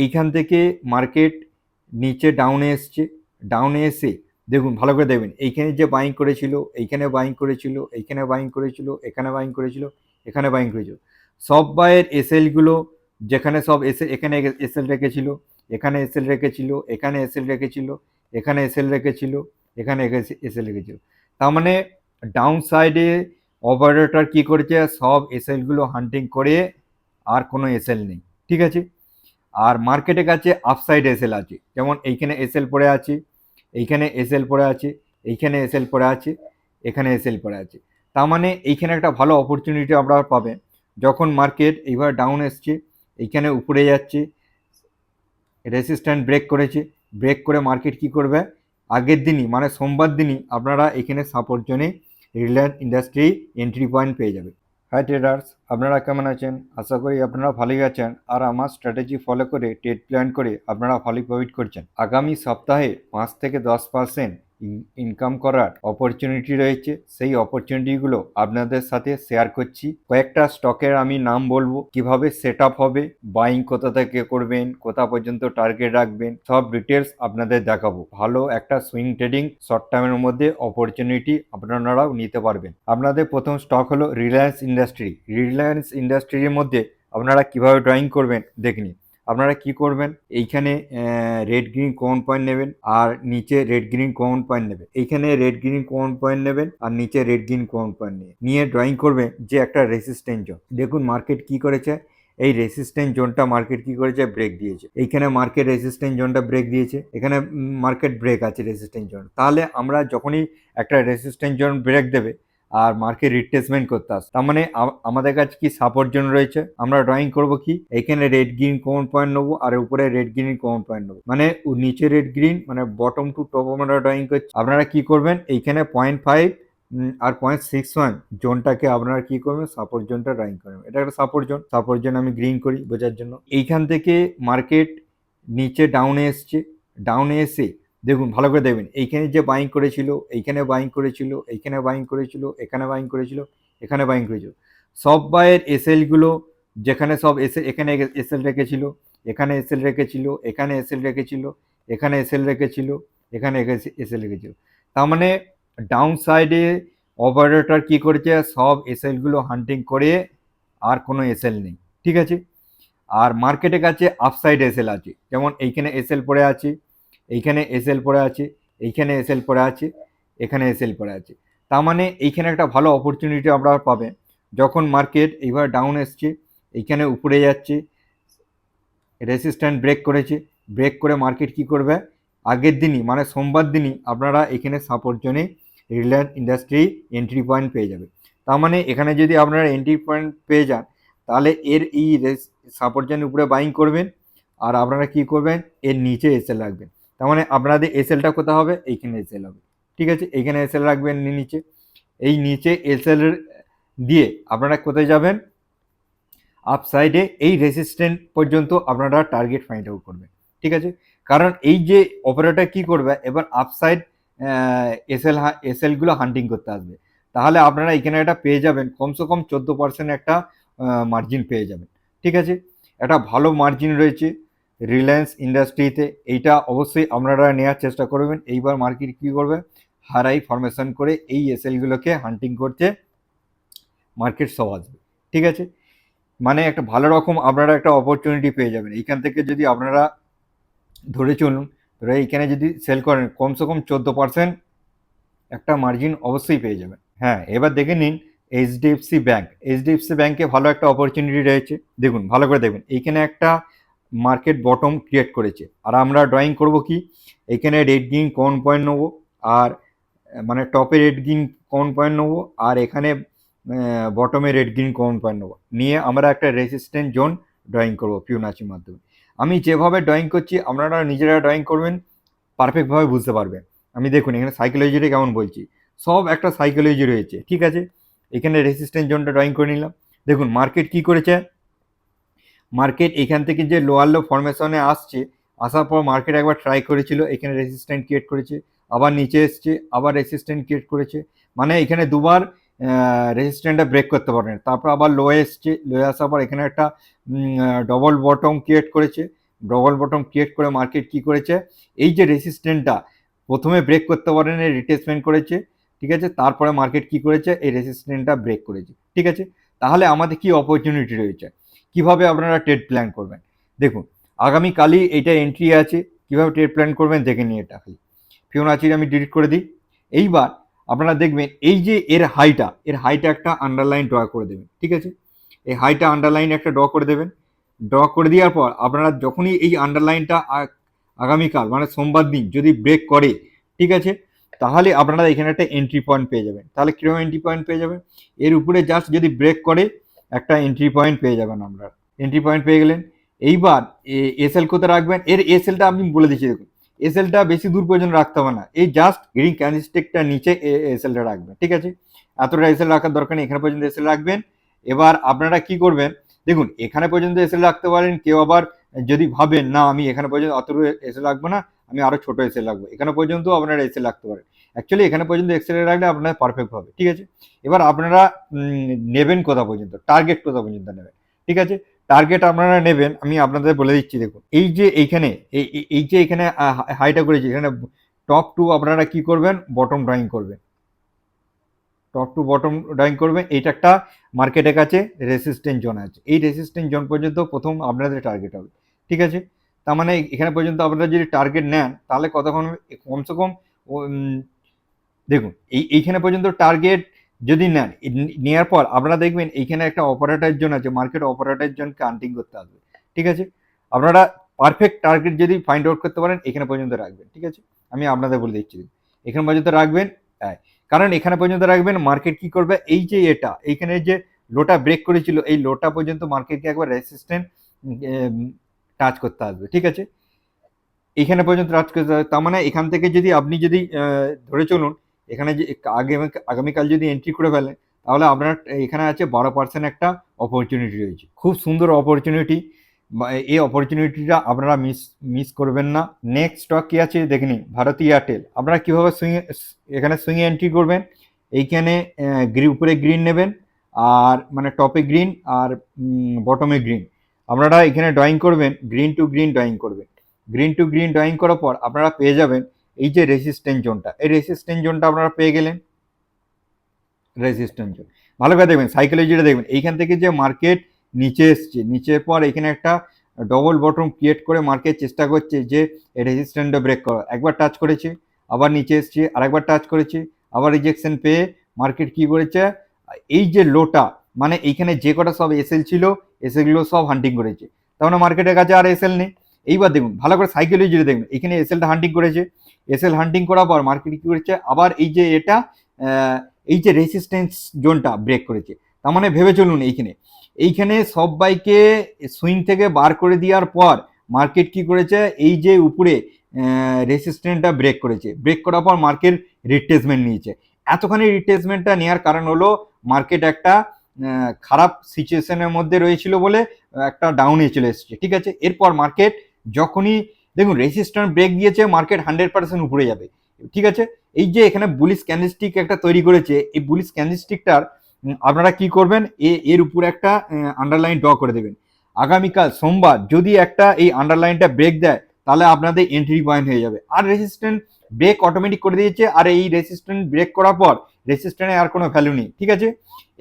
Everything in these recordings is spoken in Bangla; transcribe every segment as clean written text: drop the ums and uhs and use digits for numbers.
এইখান থেকে মার্কেট নিচে ডাউনে এসছে, ডাউনে এসে দেখুন ভালো করে দেখবেন এইখানে যে বাইং করেছিল, এইখানে বাইং করেছিল, এইখানে বাইং করেছিল, এখানে বাইং করেছিল, এখানে বাইং করেছিল, সব বাইয়ের এসএলগুলো যেখানে সব এসে এখানে এসএল রেখেছিল, এখানে এসএল রেখেছিল, এখানে এসএল রেখেছিল, এখানে এসএল রেখেছিল, এখানে এসএল রেখেছিল। তার মানে ডাউন সাইডে অপারেটর কি করেছে, সব এসএলগুলো হান্টিং করে আর কোনো এসএল নেই, ঠিক আছে। আর মার্কেটের কাছে আপসাইড এসএল আছে, যেমন এইখানে এসএল পড়ে আছে, এইখানে এসএল পড়ে আছে, এইখানে এসএল পড়ে আছে, এখানে এসএল পড়ে আছে। তার মানে এইখানে একটা ভালো অপরচুনিটি আপনারা পাবেন যখন মার্কেট এইবার ডাউন এসছে, এইখানে উপরে যাচ্ছে, রেসিস্ট্যান্ট ব্রেক করেছে, ব্রেক করে মার্কেট কি করবে, আগের দিনই মানে সোমবার দিনই আপনারা এখানে সাপোর্ট জোনে রিলায়েন্স ইন্ডাস্ট্রি এন্ট্রি পয়েন্ট পেয়ে যাবে। হাই ট্রেডার্স, আপনারা কেমন আছেন? আশা করি আপনারা ভালোই আছেন আর আমার স্ট্র্যাটেজি ফলো করে ট্রেড প্ল্যান করে আপনারা ভালোই প্রফিট করছেন। আগামী সপ্তাহে 5 থেকে 10% ইনকাম করার অপরচুনিটি রয়েছে, সেই অপরচুনিটিগুলো আপনাদের সাথে শেয়ার করছি। কয়েকটা স্টকের আমি নাম বলবো, কিভাবে সেট আপ হবে, বাইং কোথা থেকে করবেন, কোথা পর্যন্ত টার্গেট রাখবেন, সব ডিটেলস আপনাদের দেখাবো। ভালো একটা সুইং ট্রেডিং শর্ট টাইমের মধ্যে অপরচুনিটি আপনারাও নিতে পারবেন। আপনাদের প্রথম স্টক হলো রিলায়েন্স ইন্ডাস্ট্রি। রিলায়েন্স ইন্ডাস্ট্রির মধ্যে আপনারা কিভাবে ড্রয়িং করবেন দেখে নিন। আপনারা কি করবেন, এইখানে রেড গ্রিন কমন পয়েন্ট নেবেন আর নিচে রেড গ্রিন কমন পয়েন্ট নেবেন, এইখানে রেড গ্রিন কমন পয়েন্ট নেবেন আর নিচে রেড গ্রিন কমন পয়েন্ট নিয়ে ড্রয়িং করবেন যে একটা রেসিস্ট্যান্ট জোন। দেখুন মার্কেট কি করেছে, এই রেসিস্ট্যান্ট জোনটা মার্কেট কি করেছে, ব্রেক দিয়েছে। এইখানে মার্কেট রেসিস্ট্যান্ট জোনটা ব্রেক দিয়েছে, এখানে মার্কেট ব্রেক আছে রেসিস্ট্যান্ট জোন। তাহলে আমরা যখনই একটা রেসিস্ট্যান্ট জোন ব্রেক দেবে আর মার্কেট রিট্রেসমেন্ট করতে আসে, তার মানে আমাদের কাছে কি সাপোর্ট জোন রয়েছে। আমরা ড্রয়িং করব কি, এখানে রেড গ্রিন কমন পয়েন্ট নেবো আর উপরে রেড গ্রিন কমন পয়েন্ট নেবো, মানে নিচে রেড গ্রিন মানে বটম টু টপ আমরা ড্রয়িং করছি। আপনারা কি করবেন, এইখানে 0.5 আর 0.61 জোনটাকে আপনারা কি করবেন, সাপোর্ট জোনটা ড্রয়িং করবেন। এটা একটা সাপোর্ট জোন, সাপোর্ট জোন আমি গ্রিন করি বোঝার জন্য। এইখান থেকে মার্কেট নিচে ডাউনে এসছে, ডাউনে এসে দেখুন ভালো করে দেখবেন এইখানে যে বাইং করেছিল, এইখানে বাইং করেছিল, এইখানে বাইং করেছিল, এখানে বাইং করেছিল, এখানে বাইং করেছিল, সব বাইয়ের এসএলগুলো যেখানে সব এসে এখানে এসএল রেখেছিল, এখানে এসএল রেখেছিল, এখানে এসএল রেখেছিল, এখানে এসএল রেখেছিল, এখানে এসএল রেখেছিল। তার মানে ডাউন সাইডে অপারেটর কি করেছে, সব এসএলগুলো হান্টিং করে আর কোনো এসএল নেই, ঠিক আছে। আর মার্কেটের কাছে আপসাইড এসএল আছে, যেমন এইখানে এসএল পড়ে আছে, এইখানে এসএল পড়ে আছে, এইখানে এসএল পড়ে আছে, এখানে এসএল পড়ে আছে। তার মানে এইখানে একটা ভালো অপরচুনিটি আপনারা পাবেন যখন মার্কেট এইবার ডাউন এসছে, এইখানে উপরে যাচ্ছে, রেসিস্ট্যান্ট ব্রেক করেছে, ব্রেক করে মার্কেট কি করবে, আগের দিনই মানে সোমবার দিনই আপনারা এখানে সাপোর্ট জোনে রিলায়েন্স ইন্ডাস্ট্রি এন্ট্রি পয়েন্ট পেয়ে যাবে। তার মানে এখানে যদি আপনারা এন্ট্রি পয়েন্ট পেয়ে যান, তাহলে এর এই সাপোর্ট জোনের উপরে বাইং করবেন আর আপনারা কি করবেন, এর নিচে এসএল রাখবেন। তার মানে আপনাদের এসএলটা কোথায় হবে, এইখানে এসএল হবে, ঠিক আছে। এইখানে এসএল রাখবেন নিচে, এই নিচে এসএল দিয়ে আপনারা কোথায় যাবেন, আপসাইডে এই রেসিস্ট্যান্ট পর্যন্ত আপনারা টার্গেট ফাইন্ড আউট করবেন, ঠিক আছে। কারণ এই যে অপারেটর কি করবে, এবার আপসাইড এসএলগুলো হান্টিং করতে আসবে, তাহলে আপনারা এখানে একটা পেয়ে যাবেন কমসে কম 14% একটা মার্জিন পেয়ে যাবেন, ঠিক আছে। একটা ভালো মার্জিন রয়েছে রিলায়েন্স ইন্ডাস্ট্রিতে, এইটা অবশ্যই আপনারা নেওয়ার চেষ্টা করবেন। এইবার মার্কেট কী করবে, হারাই ফরমেশন করে এই এসএলগুলোকে হান্টিং করতে মার্কেট সব আসবে, ঠিক আছে। মানে একটা ভালো রকম আপনারা একটা অপরচুনিটি পেয়ে যাবেন এইখান থেকে যদি আপনারা ধরে চলুন। ধরে এইখানে যদি সেল করেন কমসে কম 14% একটা মার্জিন অবশ্যই পেয়ে যাবেন। হ্যাঁ, এবার দেখে নিন এইচডিএফসি ব্যাংক। এইচডিএফসি ব্যাংকে ভালো একটা অপরচুনিটি রয়েছে, দেখুন ভালো করে দেখুন এইখানে একটা মার্কেট বটম ক্রিয়েট করেছে আর আমরা ড্রয়িং করব কি, এখানে রেড গ্রিন কমন পয়েন্ট নেবো আর মানে টপে রেড গ্রিন কমন পয়েন্ট নেবো আর এখানে বটমে রেড গ্রিন কমন পয়েন্ট নেবো, নিয়ে আমরা একটা রেসিস্ট্যান্ট জোন ড্রয়িং করবো ফিবোনাচির মাধ্যমে। আমি যেভাবে ড্রয়িং করছি আপনারা নিজেরা ড্রয়িং করবেন, পারফেক্টভাবে বুঝতে পারবেন। আমি দেখুন এখানে সাইকোলজিটা কেমন বলছি, সব একটা সাইকোলজি রয়েছে, ঠিক আছে। এখানে রেসিস্ট্যান্ট জোনটা ড্রয়িং করে নিলাম। দেখুন মার্কেট কি করেছে, মার্কেট এখান থেকে যে লোয়ার লো ফরমেশনে আসছে, আসার পর মার্কেট একবার ট্রাই করেছিল, এখানে রেসিস্ট্যান্ট ক্রিয়েট করেছে, আবার নিচে এসছে, আবার রেসিস্ট্যান্ট ক্রিয়েট করেছে, মানে এখানে দুবার রেসিস্ট্যান্টটা ব্রেক করতে পারেন। তারপর আবার লো এসছে, লো আসার পর এখানে একটা ডবল বটম ক্রিয়েট করেছে, ডবল বটম ক্রিয়েট করে মার্কেট কি করেছে, এই যে রেসিস্ট্যান্টটা প্রথমে ব্রেক করতে পারেন, রিট্রেসমেন্ট করেছে, ঠিক আছে, তারপরে মার্কেট কি করেছে, এই রেসিস্ট্যান্টটা ব্রেক করেছে, ঠিক আছে। তাহলে আমাদের কি অপরচুনিটি রয়েছে, কিভাবে আপনারা ট্রেড প্ল্যান করবেন। দেখুন আগামীকালই এটা এন্ট্রি আছে, কিভাবে ট্রেড প্ল্যান করবেন দেখে নিয়ে এটা খালি ফিবোনাচির আমি ডিলিট করে দিই। এইবার আপনারা দেখবেন এই যে এর হাইটা একটা আন্ডারলাইন ড্র করে দেবেন, ঠিক আছে। এই হাইটা আন্ডারলাইন একটা ড্র করে দেবেন। ড্র করে দেওয়ার পর আপনারা যখনই এই আন্ডারলাইনটা আগামীকাল মানে সোমবার দিন যদি ব্রেক করে, ঠিক আছে, তাহলে আপনারা এখানে একটা এন্ট্রি পয়েন্ট পেয়ে যাবেন। তাহলে কিরকম এন্ট্রি পয়েন্ট পেয়ে যাবেন, এর উপরে জাস্ট যদি ব্রেক করে একটা এন্ট্রি পয়েন্ট পেয়ে যাবেন আপনারা। এন্ট্রি পয়েন্ট পেয়ে গেলেন। এইবার এসএল কোথায় রাখবেন, এর এসএলটা আমি বলে দিচ্ছি। দেখুন এসএলটা বেশি দূর পর্যন্ত রাখতে হবে না, এই জাস্ট গ্রিন ক্যান্ডেলস্টিকটা নিচে এসএলটা রাখবেন, ঠিক আছে। এতটা এসএল রাখার দরকার নেই, এখানে পর্যন্ত এসএল রাখবেন। এবার আপনারা কি করবেন, দেখুন এখানে পর্যন্ত এসএল রাখতে পারেন, কেউ আবার যদি ভাবেন না আমি এখানে পর্যন্ত অতটুকু এসএল রাখবো না, আমি আরো ছোট এসএল রাখবো, এখানে পর্যন্ত আপনারা এসএল রাখতে পারেন। অ্যাকচুয়ালি এখানে পর্যন্ত এক্সেল রাখলে আপনার পারফেক্ট হবে, ঠিক আছে। এবার আপনারা নেবেন কোথা পর্যন্ত, টার্গেট কোথা পর্যন্ত নেবেন, ঠিক আছে। টার্গেট আপনারা নেবেন, আমি আপনাদের বলে দিচ্ছি। দেখুন এই যে এইখানে এই যে এখানে হাইটা করেছি, এখানে টপ টু আপনারা কি করবেন, বটম ড্রয়িং করবেন, টপ টু বটম ড্রয়িং করবেন। এইটা একটা মার্কেটের কাছে রেসিস্ট্যান্ট জোন আছে, এই রেসিস্ট্যান্ট জোন পর্যন্ত প্রথম আপনাদের টার্গেট হবে, ঠিক আছে। তার মানে এখানে পর্যন্ত আপনারা যদি টার্গেট নেন তাহলে কতক্ষণ কমসে কম দেখুন এইখানে পর্যন্ত টার্গেট যদি নেন, নেওয়ার পর আপনারা দেখবেন এইখানে একটা অপারেটর জোন আছে, মার্কেট অপারেটর জোনকে আন্টিং করতে আসবে, ঠিক আছে। আপনারা পারফেক্ট টার্গেট যদি ফাইন্ড আউট করতে পারেন এখানে পর্যন্ত রাখবেন, ঠিক আছে। আমি আপনাদের বলে দিচ্ছি এখানে পর্যন্ত রাখবেন, কারণ এখানে পর্যন্ত রাখবেন মার্কেট কি করবে, এই যে এটা এইখানে যে লোটা ব্রেক করেছিল এই লোটা পর্যন্ত মার্কেটকে একবার রেসিস্ট্যান্ট টাচ করতে আসবে, ঠিক আছে। এখানে পর্যন্ত টাচ করতে হবে, তার মানে এখান থেকে যদি আপনি যদি ধরে চলুন এখানে যে আগামীকাল যদি এন্ট্রি করে ফেলেন তাহলে আপনার এখানে আছে 12% একটা অপরচুনিটি রয়েছে, খুব সুন্দর অপরচুনিটি। এই অপরচুনিটিটা আপনারা মিস করবেন না। নেক্সট স্টক কি আছে দেখে নিন, ভারতী এয়ারটেল। আপনারা কীভাবে এখানে সুইং এন্ট্রি করবেন, এইখানে উপরে গ্রিন নেবেন, আর মানে টপে গ্রিন আর বটমে গ্রিন। আপনারা এখানে ড্রয়িং করবেন, গ্রিন টু গ্রিন ড্রয়িং করবেন। গ্রিন টু গ্রিন ড্রয়িং করার পর আপনারা পেয়ে যাবেন এই যে রেসিস্ট্যান্ট জোনটা, এই রেসিস্ট্যান্ট জোনটা আপনারা পেয়ে গেলেন। রেসিস্ট্যান্ট জোন ভালো করে দেখবেন, সাইকোলজিটা দেখবেন, এইখান থেকে যে মার্কেট নিচে এসছে, নিচের পর এখানে একটা ডবল বটম ক্রিয়েট করে মার্কেট চেষ্টা করছে যে রেজিস্ট্যান্টটা ব্রেক করা। একবার টাচ করেছে, আবার নিচে এসছে, আরেকবার টাচ করেছে, আবার রিজেকশন পেয়ে মার্কেট কি করেছে, এই যে লোটা মানে এইখানে যে কটা সব এসএল ছিল এসএলগুলো সব হান্টিং করেছে, তার মানে মার্কেটের কাছে আর এসএল নেই। এইবার দেখুন ভালো করে সাইকোলজিটা দেখবেন, এখানে এসএলটা হান্টিং করেছে, এসএল হান্টিং করার পর মার্কেট কি করেছে, আবার এই যে এটা এই যে রেসিস্ট্যান্স জোনটা ব্রেক করেছে। তার মানে ভেবে চলুন এইখানে সবাইকে সুইং থেকে বার করে দেওয়ার পর মার্কেট কি করেছে, এই যে উপরে রেসিস্ট্যান্টটা ব্রেক করেছে, ব্রেক করার পর মার্কেট রিট্রেসমেন্ট নিয়েছে। এতখানি রিট্রেসমেন্টটা নেওয়ার কারণ হলো মার্কেট একটা খারাপ সিচুয়েশনের মধ্যে রয়েছিল বলে একটা ডাউনে চলে এসেছে, ঠিক আছে। এরপর মার্কেট যখনই দেখুন রেসিস্ট্যান্ট ব্রেক দিয়েছে মার্কেট 100% উপরে যাবে, ঠিক আছে। এই যে এখানে বুলিশ ক্যান্ডেলস্টিক একটা তৈরি করেছে, এই বুলিশ ক্যান্ডেলস্টিকটার আপনারা কি করবেন, এর উপরে একটা আন্ডারলাইন ড্র করে দেবেন। আগামীকাল সোমবার যদি একটা এই আন্ডারলাইনটা ব্রেক দেয় তাহলে আপনাদের এন্ট্রি পয়েন্ট হয়ে যাবে। আর রেসিস্ট্যান্ট ব্রেক অটোমেটিক করে দিয়েছে, আর এই রেসিস্ট্যান্ট ব্রেক করার পর রেসিস্ট্যান্টে আর কোনো ভ্যালু নেই, ঠিক আছে।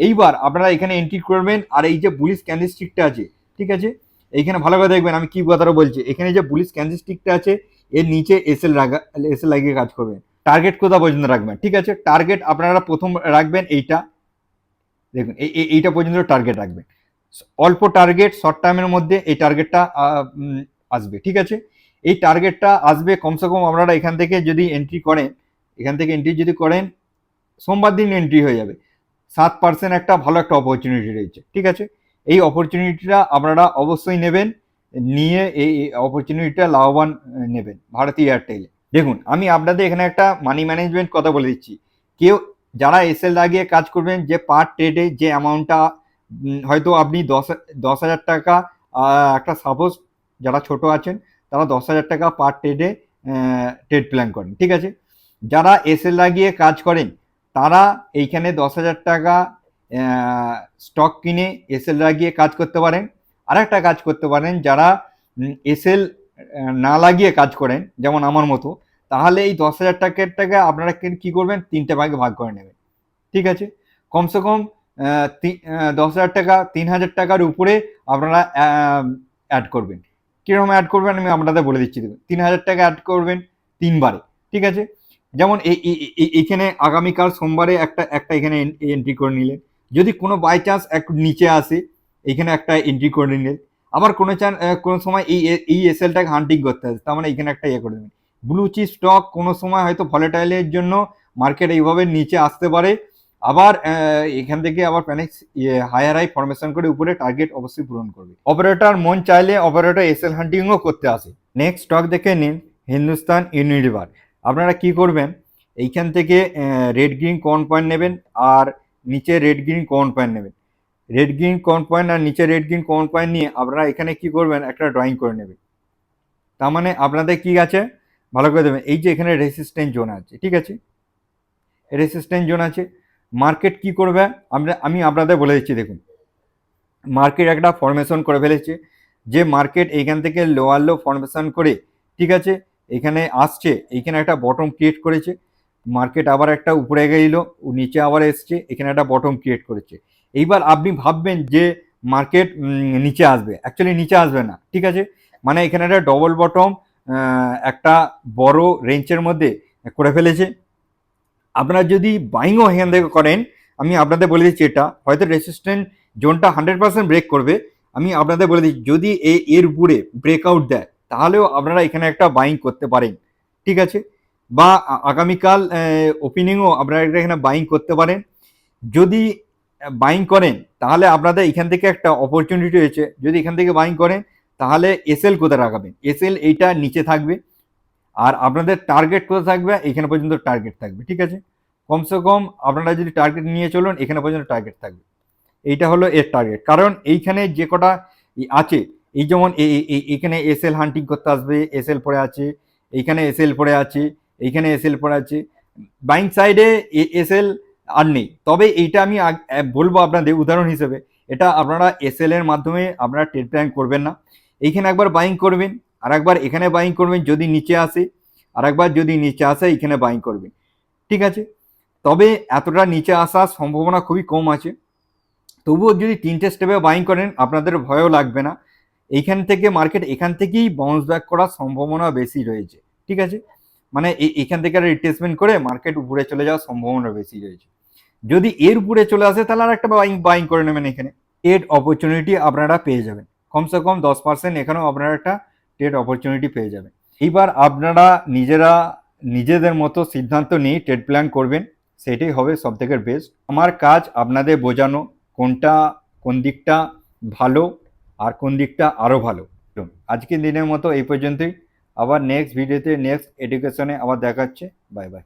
এইবার আপনারা এখানে এন্ট্রি করবেন, আর এই যে বুলিশ ক্যান্ডেলস্টিকটা আছে, ঠিক আছে, এইখানে ভালো করে দেখবেন আমি কি কথাটা বলছি। এখানে যে বুলিশ ক্যান্ডেলস্টিকটা আছে এর নিচে এসএল লাগিয়ে কাজ করবেন। টার্গেট কোথা পর্যন্ত রাখবেন, ঠিক আছে। টার্গেট আপনারা প্রথম রাখবেন এইটা, দেখুন এইটা পর্যন্ত টার্গেট রাখবেন। অল্প টার্গেট শর্ট টাইমের মধ্যে এই টার্গেটটা আসবে, ঠিক আছে। এই টার্গেটটা আসবে কমসে কম আপনারা এখান থেকে যদি এন্ট্রি করেন, এখান থেকে এন্ট্রি যদি করেন সোমবার দিন এন্ট্রি হয়ে যাবে। 7% একটা ভালো একটা অপরচুনিটি রয়েছে, ঠিক আছে। এই অপরচুনিটিটা আপনারা অবশ্যই নেবেন, নিয়ে এই অপরচুনিটিটা লাভবান নেবেন ভারতী এয়ারটেলে। দেখুন আমি আপনাদের এখানে একটা মানি ম্যানেজমেন্ট কথা বলে দিচ্ছি। কেউ যারা এসএল লাগিয়ে কাজ করবেন, যে পার ট্রেডে যে অ্যামাউন্টটা হয়তো আপনি 10,000 টাকা, একটা সাপোজ যারা ছোট আছেন তারা 10,000 টাকা পার ট্রেডে ট্রেড প্ল্যান করেন, ঠিক আছে। যারা এসএল লাগিয়ে কাজ করেন তারা এইখানে 10,000 টাকা স্টক কিনে এসএল লাগিয়ে কাজ করতে পারেন। আর একটা কাজ করতে পারেন, যারা এসএল না লাগিয়ে কাজ করেন, যেমন আমার মতো, তাহলে এই 10,000 টাকার টাকা আপনারা কি করবেন, 3টে ভাগে ভাগ করে নেবেন। ঠিক আছে, কমসে কম 10,000 টাকা, 3,000 টাকার উপরে আপনারা অ্যাড করবেন। কিরকম অ্যাড করবেন আমি আপনাদের বলে দিচ্ছি। দেখুন, 3,000 টাকা অ্যাড করবেন 3 বারে। ঠিক আছে, যেমন এইখানে আগামীকাল সোমবারে একটা একটা এখানে এন্ট্রি করে নিলেন। যদি কোনো বাই চান্স একটু নিচে আসে, এইখানে একটা এন্ট্রি করে নিলেন। আবার কোনো সময় এই এসএলটাকে হান্টিং করতে হবে, তার মানে এখানে একটা ইয়ে করে দেবেন। ব্লু চিপ স্টক কোনো সময় হয়তো ভলেটাইলের জন্য মার্কেট এইভাবে নিচে আসতে পারে, আবার এখান থেকে আবার প্যানিক্স হায়ার হাই ফরমেশন করে উপরে টার্গেট অবশ্যই পূরণ করবে। অপারেটর মন চাইলে অপারেটর এসএল হান্টিংও করতে আসে। নেক্সট স্টক দেখে নিন, হিন্দুস্তান ইউনিলিভার। আপনারা কি করবেন, এইখান থেকে রেড গ্রিন কর্ন পয়েন্ট নেবেন, আর নিচে রেড গ্রিন কর্ন পয়েন্ট নেবেন। রেড গ্রিন কর্ন পয়েন্ট আর নিচে রেড গ্রিন কর্ন পয়েন্ট নিয়ে আপনারা এখানে কি করবেন, একটা ড্রয়িং করে নেবেন। তার মানে আপনাদের কি আছে, ভালো করে দেবেন। এই যে এখানে রেসিস্ট্যান্স জোন আছে, ঠিক আছে, রেসিস্ট্যান্স জোন আছে। মার্কেট কি করবে আমি আপনাদের বলে দিচ্ছি। দেখুন, মার্কেট একটা ফরমেশন করে ফেলেছে, যে মার্কেট এইখান থেকে লোয়ার লো ফরমেশন করে, ঠিক আছে, এখানে আসছে, এইখানে একটা বটম ক্রিয়েট করেছে। মার্কেট আবার একটা উপরে গেল, নিচে আবার এসছে, এখানে একটা বটম ক্রিয়েট করেছে। এইবার আপনি ভাববেন যে মার্কেট নিচে আসবে, অ্যাকচুয়ালি নিচে আসবে না। ঠিক আছে, মানে এখানে একটা ডবল বটম একটা বড় রেঞ্জের মধ্যে করে ফেলেছে। আপনারা যদি বাইংও এখান থেকে করেন, আমি আপনাদের বলে দিচ্ছি, এটা হয়তো রেসিস্ট্যান্ট জোনটা 100% ব্রেক করবে। আমি আপনাদের বলে দিচ্ছি, যদি এর উপরে ব্রেকআউট দেয়, তাহলেও আপনারা এখানে একটা বাইং করতে পারেন। ঠিক আছে, বা আগামীকাল ওপেনিংও আপনারা এখানে বাইং করতে পারেন। যদি বাইং করেন, তাহলে আপনাদের এখান থেকে একটা অপরচুনিটি হয়েছে। যদি এখান থেকে বাইং করেন, তাহলে এসএল কোথায় রাখাবেন, এসএল এইটা নিচে থাকবে, আর আপনাদের টার্গেট কোথায় থাকবে, এখানে পর্যন্ত টার্গেট থাকবে। ঠিক আছে, কমসে কম আপনারা যদি টার্গেট নিয়ে চলুন, এখানে পর্যন্ত টার্গেট থাকবে। এইটা হলো এর টার্গেট। কারণ এইখানে যে কটা আছে, এই যেমন এখানে এসএল হান্টিং করতে আসবে, এসএল পড়ে আছে, এইখানে এসএল পড়ে আছে, এইখানে এসএল পড়ে আছে, বাইং সাইডে এসএল আর নেই। তবে এইটা আমি বলবো আপনাদের উদাহরণ হিসেবে, এটা আপনারা এসএল এর মাধ্যমে আপনারা ট্রেড প্ল্যান করবেন না। এইখানে একবার বাইং করবেন, আর একবার এখানে বাইং করবেন যদি নিচে আসে, আর একবার যদি নিচে আসে এখানে বাইং করবেন। ঠিক আছে, তবে এতটা নিচে আসার সম্ভাবনা খুবই কম আছে। তবুও যদি 3টে স্টেপে বাইং করেন, আপনাদের ভয়ও লাগবে না। এইখান থেকে মার্কেট এখান থেকেই বাউন্স ব্যাক করার সম্ভাবনা বেশি রয়েছে। ঠিক আছে, মানে এখান থেকে রিট্রেসমেন্ট করে মার্কেট উপরে চলে যাওয়ার সম্ভাবনা বেশি রয়েছে। যদি এর উপরে চলে আসে, তাহলে আর একটা বাইং করে নেবেন। এখানে ট্রেড অপরচুনিটি আপনারা পেয়ে যাবেন, কমসে কম 10% এখানেও আপনারা একটা ট্রেড অপরচুনিটি পেয়ে যাবেন। এইবার আপনারা নিজেদের মতো সিদ্ধান্ত নিয়ে ট্রেড প্ল্যান করবেন, সেটাই হবে সব থেকে বেস্ট। আমার কাজ আপনাদের বোঝানো কোন দিকটা ভালো আর কোন দিকটা আরও ভালো। আজকের দিনের মতো এই পর্যন্তই। আবার নেক্সট ভিডিওতে নেক্সট এডুকেশনে আবার দেখা হচ্ছে। Bye bye.